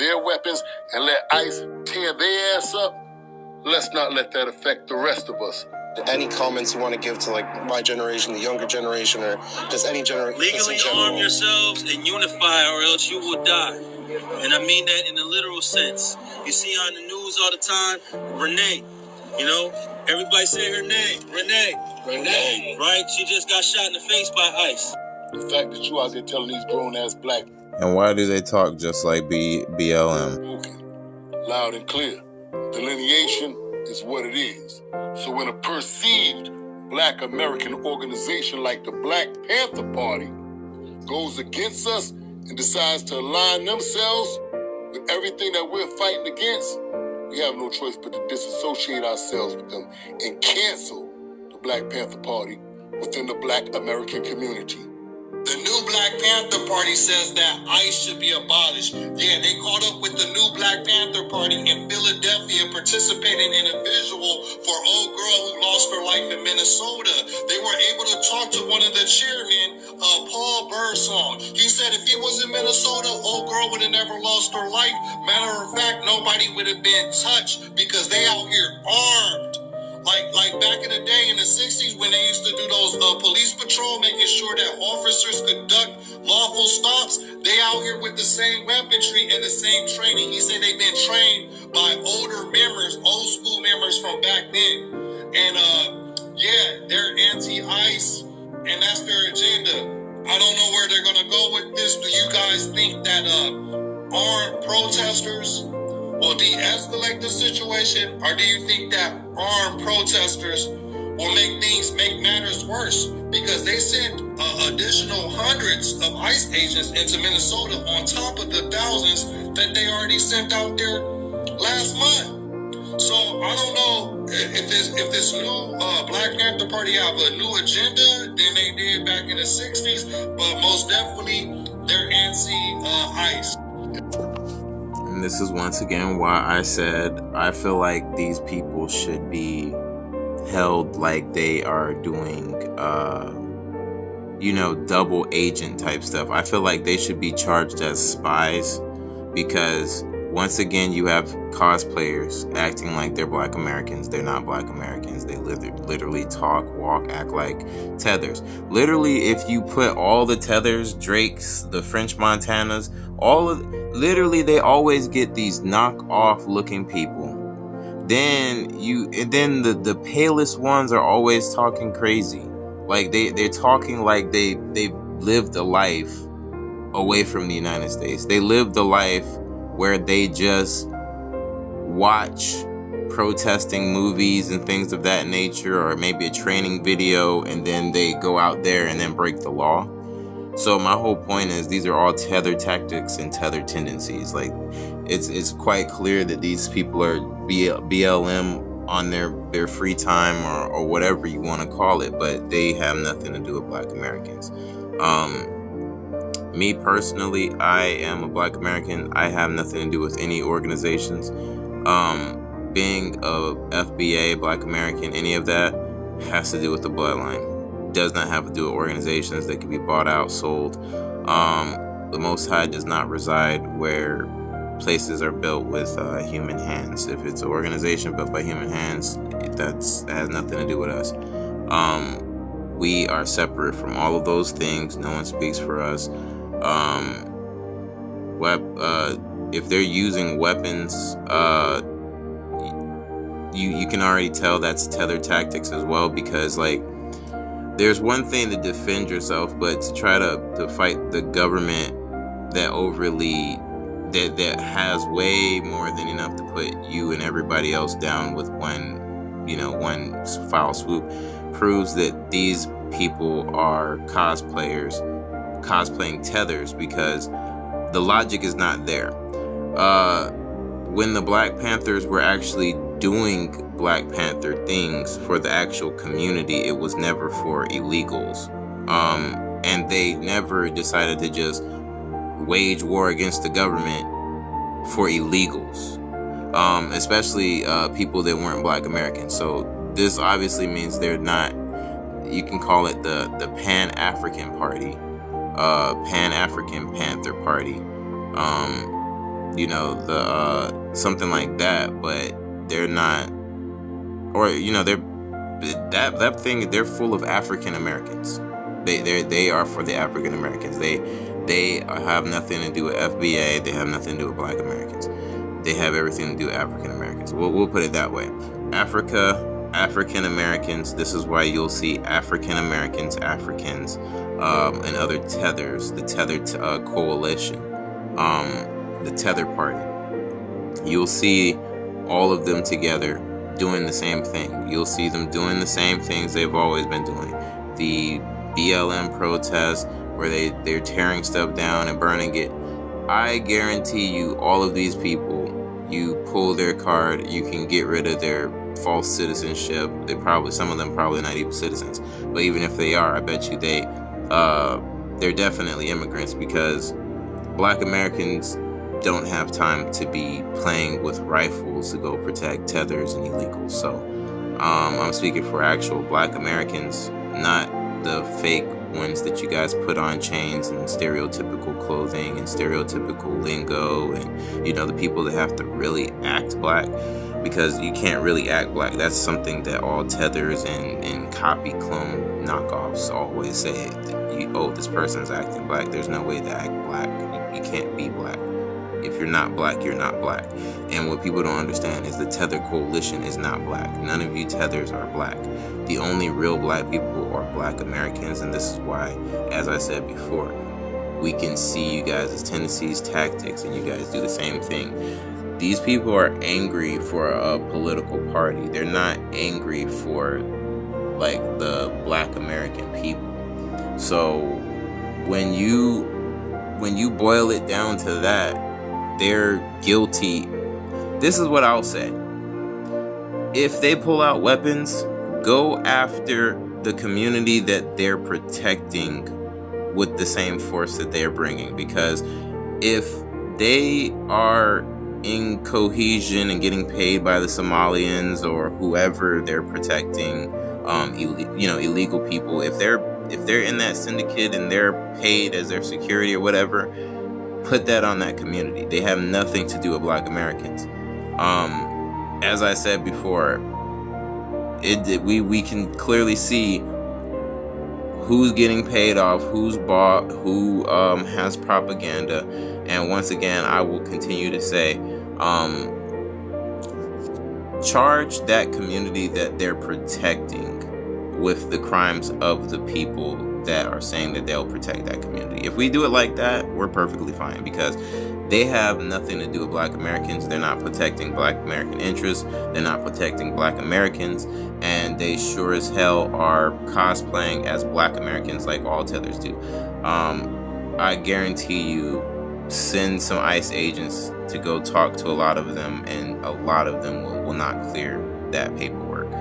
their weapons and let ICE tear their ass up, let's not let that affect the rest of us. Any comments you want to give to like my generation, the younger generation, or just any generation? Legally arm yourselves and unify, or else you will die. And I mean that in the literal sense. You see on the news all the time, Renee. You know, everybody say her name, Renee. Renee, right? She just got shot in the face by ICE. The fact that you out there telling these grown-ass black... And why do they talk just like BLM? Okay. Loud and clear. Delineation is what it is. So when a perceived black American organization like the Black Panther Party goes against us and decides to align themselves with everything that we're fighting against, we have no choice but to disassociate ourselves with them and cancel the Black Panther Party within the black American community. The new Black Panther Party says that ICE should be abolished. Yeah, they caught up with the new Black Panther Party in Philadelphia, participating in a visual for an old girl who lost her life in Minnesota. They were able to talk to one of the chairmen, Paul Birdsong. He said if he was in Minnesota, old girl would have never lost her life. Matter of fact, nobody would have been touched because they out here armed. Like back in the day in the 60s when they used to do those police patrol, making sure that officers conduct lawful stops, they out here with the same weaponry and the same training. He said they've been trained by older members, old school members from back then. And yeah, they're anti-ICE and that's their agenda. I don't know where they're gonna go with this. Do you guys think that armed protesters will de-escalate the situation, or do you think that armed protesters will make matters worse? Because they sent additional hundreds of ICE agents into Minnesota on top of the thousands that they already sent out there last month. So I don't know if this new Black Panther Party have a new agenda than they did back in the 60s, but most definitely they're anti-ICE. And this is once again why I said I feel like these people should be held like they are doing, double agent type stuff. I feel like they should be charged as spies because once again, you have cosplayers acting like they're Black Americans. They're not Black Americans. They literally talk, walk, act like tethers. Literally, if you put all the tethers, Drakes, the French Montanas, literally they always get these knock-off looking people. Then the palest ones are always talking crazy. Like they're talking like they've lived a life away from the United States. They lived a life where they just watch protesting movies and things of that nature, or maybe a training video, and then they go out there and then break the law. So my whole point is these are all tether tactics and tether tendencies. Like it's quite clear that these people are BLM on their free time or whatever you want to call it, but they have nothing to do with Black Americans. Me personally, I am a Black American. I have nothing to do with any organizations. Being a FBA, Black American, any of that has to do with the bloodline. Does not have to do with organizations that can be bought out, sold. The Most High does not reside where places are built with human hands. If it's an organization built by human hands, that has nothing to do with us. We are separate from all of those things. No one speaks for us. If they're using weapons, you can already tell that's tether tactics as well, because like there's one thing to defend yourself, but to try to fight the government that has way more than enough to put you and everybody else down with one foul swoop proves that these people are cosplaying tethers, because the logic is not there. When the Black Panthers were actually doing Black Panther things for the actual community, it was never for illegals. And they never decided to just wage war against the government for illegals, especially people that weren't Black Americans. So this obviously means they're not, you can call it the Pan-African Party, Pan-African Panther Party. you know, the something like that, but they're not, or you know, that thing, they're full of African Americans. They are for the African Americans. They have nothing to do with FBA. They have nothing to do with Black Americans. They have everything to do with African Americans. We'll put it that way. African Americans. This is why you'll see African Americans, Africans, and other tethers. The Tether coalition, the Tether Party. You'll see all of them together doing the same thing. You'll see them doing the same things they've always been doing. The BLM protests where they're tearing stuff down and burning it. I guarantee you, all of these people, you pull their card, you can get rid of their false citizenship. Some of them probably not even citizens, but even if they are, I bet you they're definitely immigrants, because Black Americans don't have time to be playing with rifles to go protect tethers and illegals. So I'm speaking for actual Black Americans, not the fake ones that you guys put on chains and stereotypical clothing and stereotypical lingo, and you know, the people that have to really act Black, because you can't really act Black. That's something that all tethers and copy clone knockoffs always say. Oh, this person's acting Black. There's no way to act Black. You can't be Black. If you're not Black, you're not Black. And what people don't understand is the Tether Coalition is not Black. None of you tethers are Black. The only real Black people are Black Americans, and this is why, as I said before, we can see you guys' tendencies, tactics, and you guys do the same thing. These people are angry for a political party. They're not angry for like the Black American people. So when you boil it down to that, they're guilty. This is what I'll say. If they pull out weapons, go after the community that they're protecting with the same force that they're bringing. Because if they are in cohesion and getting paid by the Somalians or whoever they're protecting, illegal people, if they're in that syndicate and they're paid as their security or whatever, put that on that community. They have nothing to do with Black Americans. As I said before, we can clearly see who's getting paid off, who's bought, who has propaganda. And once again, I will continue to say, charge that community that they're protecting with the crimes of the people that are saying that they'll protect that community. If we do it like that, we're perfectly fine, because they have nothing to do with Black Americans. They're not protecting Black American interests. They're not protecting Black Americans, and they sure as hell are cosplaying as Black Americans like all tethers do. I guarantee you, send some ICE agents to go talk to a lot of them, and a lot of them will not clear that paperwork.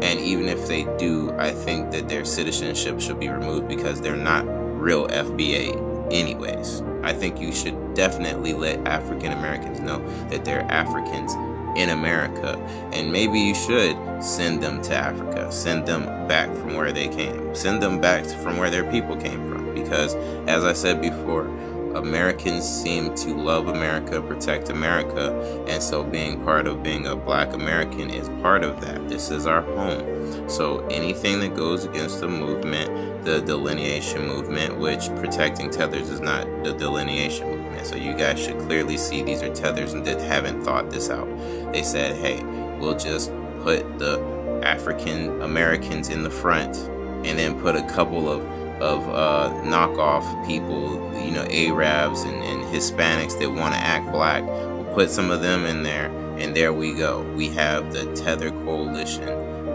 And even if they do, I think that their citizenship should be removed, because they're not real FBA anyways. I think you should definitely let African Americans know that they're Africans in America, and maybe you should send them to Africa, send them back from where they came, send them back from where their people came from, because as I said before, Americans seem to love America, protect America, and so being part of being a Black American is part of that. This is our home. So anything that goes against the movement, the delineation movement, which protecting tethers is not the delineation movement. So you guys should clearly see these are tethers and that haven't thought this out. They said, hey, we'll just put the African Americans in the front and then put a couple of knockoff people, Arabs and Hispanics that want to act Black. We'll put some of them in there, and there we go. We have the Tether Coalition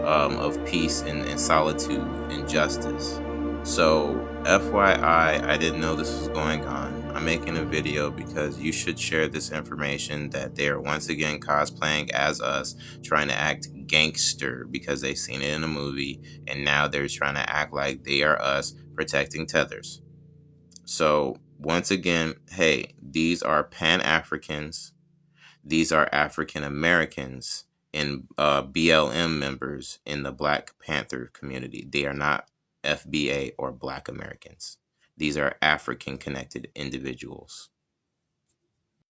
of peace and solitude and justice. So FYI, I didn't know this was going on. I'm making a video because you should share this information that they are once again cosplaying as us, trying to act gangster because they've seen it in a movie, and now they're trying to act like they are us protecting tethers. So once again, hey, these are Pan-Africans, these are African Americans, and BLM members in the Black Panther community. They are not FBA or Black Americans. These are African connected individuals.